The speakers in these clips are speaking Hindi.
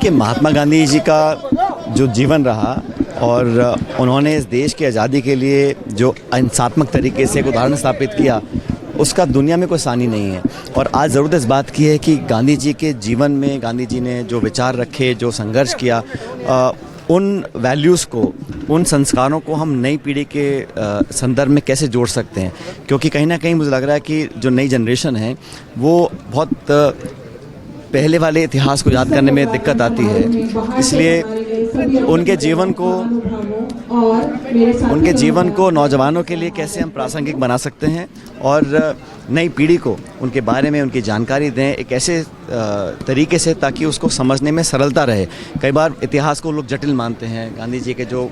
देखिए, महात्मा गांधी जी का जो जीवन रहा और उन्होंने इस देश की आज़ादी के लिए जो अहिंसात्मक तरीके से एक उदाहरण स्थापित किया, उसका दुनिया में कोई सानी नहीं है। और आज ज़रूरत इस बात की है कि गांधी जी के जीवन में गांधी जी ने जो विचार रखे, जो संघर्ष किया, उन वैल्यूज़ को, उन संस्कारों को हम नई पीढ़ी के संदर्भ में कैसे जोड़ सकते हैं। क्योंकि कहीं ना कहीं मुझे लग रहा है कि जो नई जनरेशन है वो बहुत पहले वाले इतिहास को याद करने में दिक्कत आती है। इसलिए उनके जीवन को नौजवानों के लिए कैसे हम प्रासंगिक बना सकते हैं और नई पीढ़ी को उनके बारे में उनकी जानकारी दें एक ऐसे तरीके से ताकि उसको समझने में सरलता रहे। कई बार इतिहास को लोग जटिल मानते हैं, गांधी जी के जो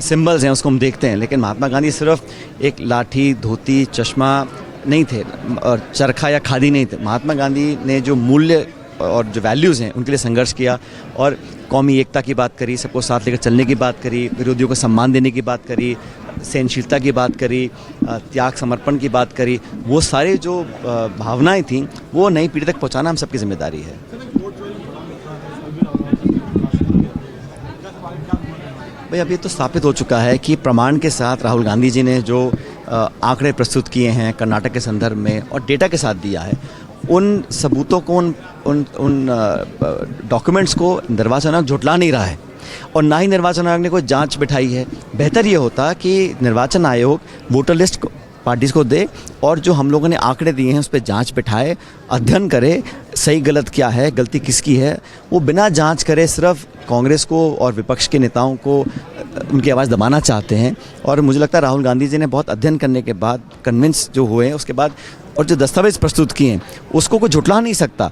सिंबल्स हैं उसको हम देखते हैं, लेकिन महात्मा गांधी सिर्फ एक लाठी, धोती, चश्मा नहीं थे और चरखा या खादी नहीं थे। महात्मा गांधी ने जो मूल्य और जो वैल्यूज़ हैं उनके लिए संघर्ष किया और कौमी एकता की बात करी, सबको साथ लेकर चलने की बात करी, विरोधियों को सम्मान देने की बात करी, सहनशीलता की बात करी, त्याग समर्पण की बात करी। वो सारे जो भावनाएं थीं वो नई पीढ़ी तक पहुंचाना हम सबकी जिम्मेदारी है। भाई, अब ये तो स्थापित हो चुका है कि प्रमाण के साथ राहुल गांधी जी ने जो आंकड़े प्रस्तुत किए हैं कर्नाटक के संदर्भ में और डेटा के साथ दिया है, उन सबूतों को, उन डॉक्यूमेंट्स को निर्वाचन आयोग झुठला नहीं रहा है और ना ही निर्वाचन आयोग ने कोई जांच बिठाई है। बेहतर ये होता कि निर्वाचन आयोग वोटर लिस्ट पार्टीज़ को दे और जो हम लोगों ने आंकड़े दिए हैं उस पर जांच बिठाए, अध्ययन करे, सही गलत क्या है, गलती किसकी है। वो बिना जांच करे सिर्फ कांग्रेस को और विपक्ष के नेताओं को उनकी आवाज़ दबाना चाहते हैं। और मुझे लगता है राहुल गांधी जी ने बहुत अध्ययन करने के बाद, कन्विंस जो हुए हैं उसके बाद, और जो दस्तावेज प्रस्तुत किए हैं उसको कोई झुठला नहीं सकता।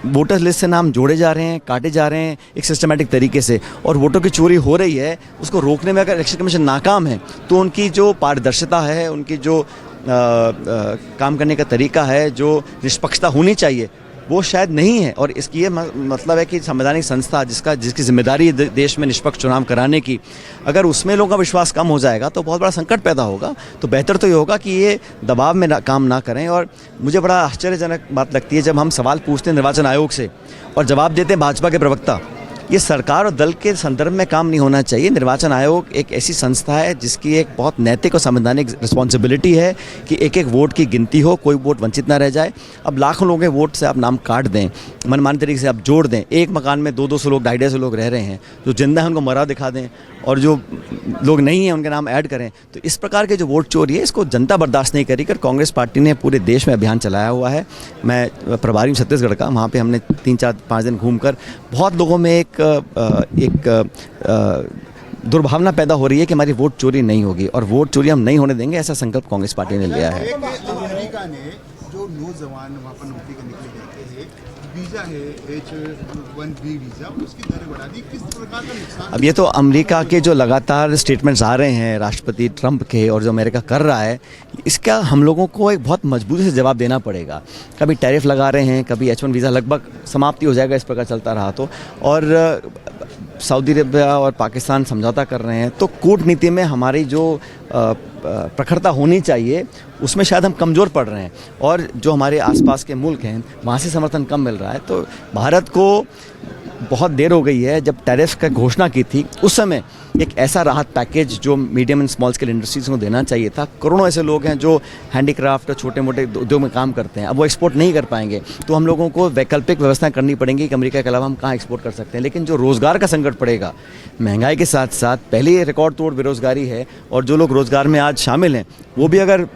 वोटर लिस्ट से नाम जोड़े जा रहे हैं, काटे जा रहे हैं एक सिस्टमेटिक तरीके से, और वोटों की चोरी हो रही है। उसको रोकने में अगर इलेक्शन कमीशन नाकाम है तो उनकी जो पारदर्शिता है, उनकी जो काम करने का तरीका है, जो निष्पक्षता होनी चाहिए, वो शायद नहीं है। और इसकी ये मतलब है कि संवैधानिक संस्था जिसकी जिम्मेदारी है देश में निष्पक्ष चुनाव कराने की, अगर उसमें लोगों का विश्वास कम हो जाएगा तो बहुत बड़ा संकट पैदा होगा। तो बेहतर तो ये होगा कि ये दबाव में काम ना करें। और मुझे बड़ा आश्चर्यजनक बात लगती है जब हम सवाल पूछते हैं निर्वाचन आयोग से और जवाब देते हैं भाजपा के प्रवक्ता। ये सरकार और दल के संदर्भ में काम नहीं होना चाहिए। निर्वाचन आयोग एक ऐसी संस्था है जिसकी एक बहुत नैतिक और संवैधानिक रिस्पॉन्सिबिलिटी है कि एक एक वोट की गिनती हो, कोई वोट वंचित ना रह जाए। अब लाखों लोगों के वोट से आप नाम काट दें, मनमानी तरीके से आप जोड़ दें, एक मकान में 200-200 लोग, 250 लोग रह रहे हैं, जो जिंदा है उनको मरा दिखा दें और जो लोग नहीं हैं उनके नाम ऐड करें। तो इस प्रकार के जो वोट चोरी है इसको जनता बर्दाश्त नहीं करेगी। कांग्रेस पार्टी ने पूरे देश में अभियान चलाया हुआ है। मैं प्रभारी हूँ छत्तीसगढ़ का, वहाँ पे हमने 3-4-5 दिन घूमकर बहुत लोगों में एक दुर्भावना पैदा हो रही है कि हमारी वोट चोरी नहीं होगी और वोट चोरी हम नहीं होने देंगे, ऐसा संकल्प कांग्रेस पार्टी ने लिया है। अमेरिका ने जो नौजवान वहाँ पर नौकरी करने के लिए गए थे, वीज़ा है H-1B वीज़ा, उसकी दर बढ़ा दी। किस प्रकार का नुकसान? अब ये तो अमेरिका के जो लगातार स्टेटमेंट्स आ रहे हैं राष्ट्रपति ट्रंप के और जो अमेरिका कर रहा है, इसका हम लोगों को एक बहुत मजबूती से जवाब देना पड़ेगा। कभी टैरिफ लगा रहे हैं, कभी H-1 वीज़ा लगभग समाप्ति हो जाएगा इस प्रकार चलता रहा तो, और सऊदी अरबिया और पाकिस्तान समझौता कर रहे हैं। तो कूटनीति में हमारी जो प्रखरता होनी चाहिए उसमें शायद हम कमज़ोर पड़ रहे हैं और जो हमारे आसपास के मुल्क हैं वहाँ से समर्थन कम मिल रहा है। तो भारत को बहुत देर हो गई है। जब टैरिफ का घोषणा की थी उस समय एक ऐसा राहत पैकेज जो medium and small scale industries को देना चाहिए था। करोड़ों ऐसे लोग हैं जो हैंडीक्राफ्ट और छोटे मोटे उद्योग में काम करते हैं, अब वो एक्सपोर्ट नहीं कर पाएंगे। तो हम लोगों को वैकल्पिक व्यवस्थाएं करनी पड़ेंगी कि अमेरिका के अलावा हम कहाँ एक्सपोर्ट कर सकते हैं। लेकिन जो रोज़गार का संकट पड़ेगा, महंगाई के साथ साथ पहले रिकॉर्ड तोड़ बेरोज़गारी है और जो लोग रोज़गार में आज शामिल हैं वो भी अगर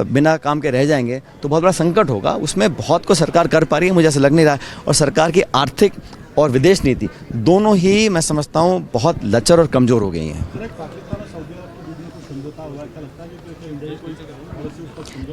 बिना काम के रह जाएंगे तो बहुत बड़ा संकट होगा। उसमें बहुत को सरकार कर पा रही है, मुझे ऐसा लग नहीं रहा है। और सरकार की आर्थिक और विदेश नीति दोनों ही मैं समझता हूँ बहुत लचर और कमज़ोर हो गई हैं।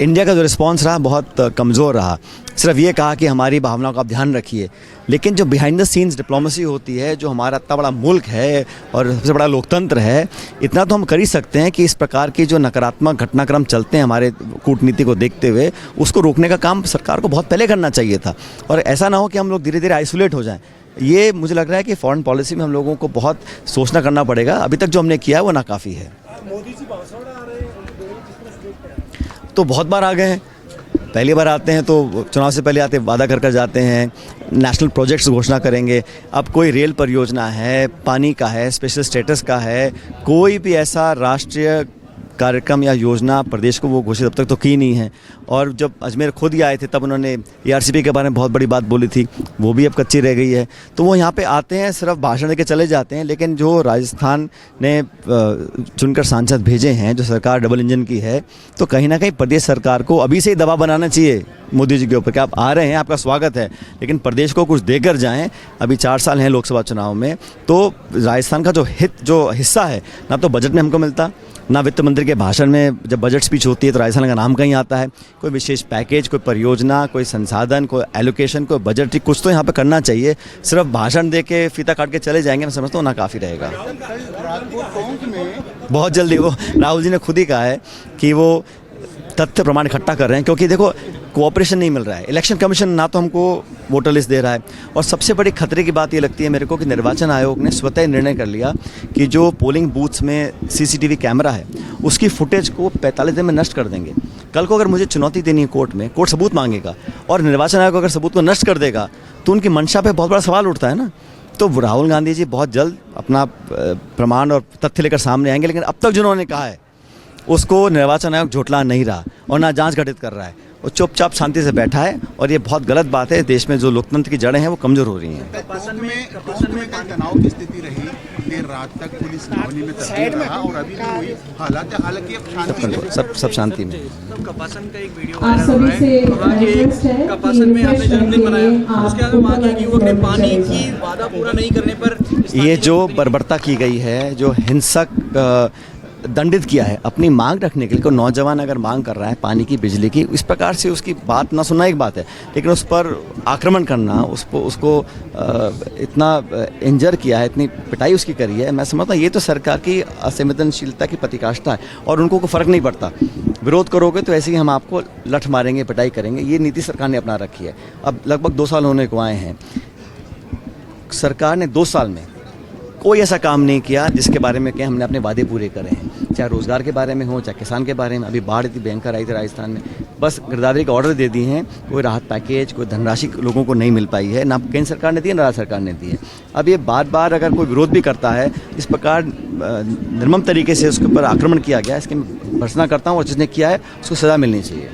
इंडिया का जो रिस्पांस रहा बहुत कमज़ोर रहा। सिर्फ ये कहा कि हमारी भावनाओं का आप ध्यान रखिए, लेकिन जो बिहाइंड द सीन्स डिप्लोमेसी होती है, जो हमारा इतना बड़ा मुल्क है और सबसे बड़ा लोकतंत्र है, इतना तो हम कर ही सकते हैं कि इस प्रकार की जो नकारात्मक घटनाक्रम चलते हैं हमारे कूटनीति को देखते हुए, उसको रोकने का काम सरकार को बहुत पहले करना चाहिए था। और ऐसा ना हो कि हम लोग धीरे धीरे आइसोलेट हो जाएं। ये मुझे लग रहा है कि फॉरेन पॉलिसी में हम लोगों को बहुत सोचना करना पड़ेगा। अभी तक जो हमने किया है वो नाकाफ़ी है। मोदी जी भाषण आ रहे हैं तो बहुत बार आ गए हैं। पहली बार आते हैं तो चुनाव से पहले आते वादा कर जाते हैं, नेशनल प्रोजेक्ट्स घोषणा करेंगे। अब कोई रेल परियोजना है, पानी का है, स्पेशल स्टेटस का है, कोई भी ऐसा राष्ट्रीय कार्यक्रम या योजना प्रदेश को वो घोषित अब तक तो की नहीं है। और जब अजमेर खुद ही आए थे तब उन्होंने ERCP के बारे में बहुत बड़ी बात बोली थी, वो भी अब कच्ची रह गई है। तो वो यहाँ पे आते हैं, सिर्फ भाषण देके चले जाते हैं, लेकिन जो राजस्थान ने चुनकर सांसद भेजे हैं, जो सरकार डबल इंजन की है, तो कहीं ना कहीं प्रदेश सरकार को अभी से ही दबाव बनाना चाहिए मोदी जी के ऊपर कि आप आ रहे हैं, आपका स्वागत है, लेकिन प्रदेश को कुछ देकर जाएं। अभी 4 साल हैं लोकसभा चुनाव में, तो राजस्थान का जो हिस्सा है ना तो बजट में हमको मिलता, ना वित्त मंत्री के भाषण में जब बजट स्पीच होती है तो राजस्थान का नाम कहीं आता है। कोई विशेष पैकेज, कोई परियोजना, कोई संसाधन, कोई एलोकेशन, कोई बजट, कुछ तो यहाँ पे करना चाहिए। सिर्फ भाषण दे के फीता काट के चले जाएंगे, मैं समझता हूँ ना काफ़ी रहेगा। बहुत जल्दी वो राहुल जी ने खुद ही कहा है कि वो तथ्य प्रमाण इकट्ठा कर रहे हैं, क्योंकि देखो कोऑपरेशन नहीं मिल रहा है। इलेक्शन कमीशन ना तो हमको वोटर लिस्ट दे रहा है, और सबसे बड़ी खतरे की बात ये लगती है मेरे को कि निर्वाचन आयोग ने स्वतः निर्णय कर लिया कि जो पोलिंग बूथ्स में CCTV कैमरा है उसकी फुटेज को 45 दिन में नष्ट कर देंगे। कल को अगर मुझे चुनौती देनी है कोर्ट में, कोर्ट सबूत मांगेगा और निर्वाचन आयोग अगर सबूत को नष्ट कर देगा तो उनकी मंशा पे बहुत बड़ा सवाल उठता है ना। तो राहुल गांधी जी बहुत जल्द अपना प्रमाण और तथ्य लेकर सामने आएंगे, लेकिन अब तक जिन्होंने कहा है उसको निर्वाचन आयोग झुठला नहीं रहा और ना जांच गठित कर रहा है, वो चुपचाप शांति से बैठा है, और ये बहुत गलत बात है। देश में जो लोकतंत्र की जड़ें हैं वो कमज़ोर हो रही हैं। तनाव की स्थिति रही देर रात तक, पुलिस छावनी में तब्दील रहा और अभी भी हुई हालात, हालांकि अब शांति सब शांति में। कपासन का एक वीडियो वायरल हो रहा है, वहाँ के कपासन में आपने जन्मदिन मनाया, उसके बाद वहाँ के युवक ने पानी की वादा पूरा नहीं करने पर ये जो बर्बरता की गई है, जो हिंसक दंडित किया है अपनी मांग रखने के लिए, कोई नौजवान अगर मांग कर रहा है पानी की, बिजली की, इस प्रकार से उसकी बात ना सुनना एक बात है, लेकिन उस पर आक्रमण करना, उसको इतना इंजर किया है, इतनी पिटाई उसकी करी है, मैं समझता हूँ ये तो सरकार की असंवेदनशीलता की प्रतिकाष्ठा है। और उनको कोई फ़र्क नहीं पड़ता, विरोध करोगे तो ऐसे ही हम आपको लठ मारेंगे, पिटाई करेंगे, ये नीति सरकार ने अपना रखी है। अब लगभग 2 साल होने को आए हैं, सरकार ने 2 साल में कोई ऐसा काम नहीं किया जिसके बारे में कि हमने अपने वादे पूरे करे हैं, चाहे रोज़गार के बारे में हो, चाहे किसान के बारे में। अभी बाढ़ इतनी भयंकर आई थी राजस्थान में, बस गिरदावरी का ऑर्डर दे दिए हैं, कोई राहत पैकेज, कोई धनराशि लोगों को नहीं मिल पाई है, ना केंद्र सरकार ने दी है ना राज्य सरकार ने दी है। अब ये बार अगर कोई विरोध भी करता है, इस प्रकार निर्मम तरीके से उसके ऊपर आक्रमण किया गया, इसकी मैं भर्त्सना करता हूँ, और जिसने किया है उसको सज़ा मिलनी चाहिए।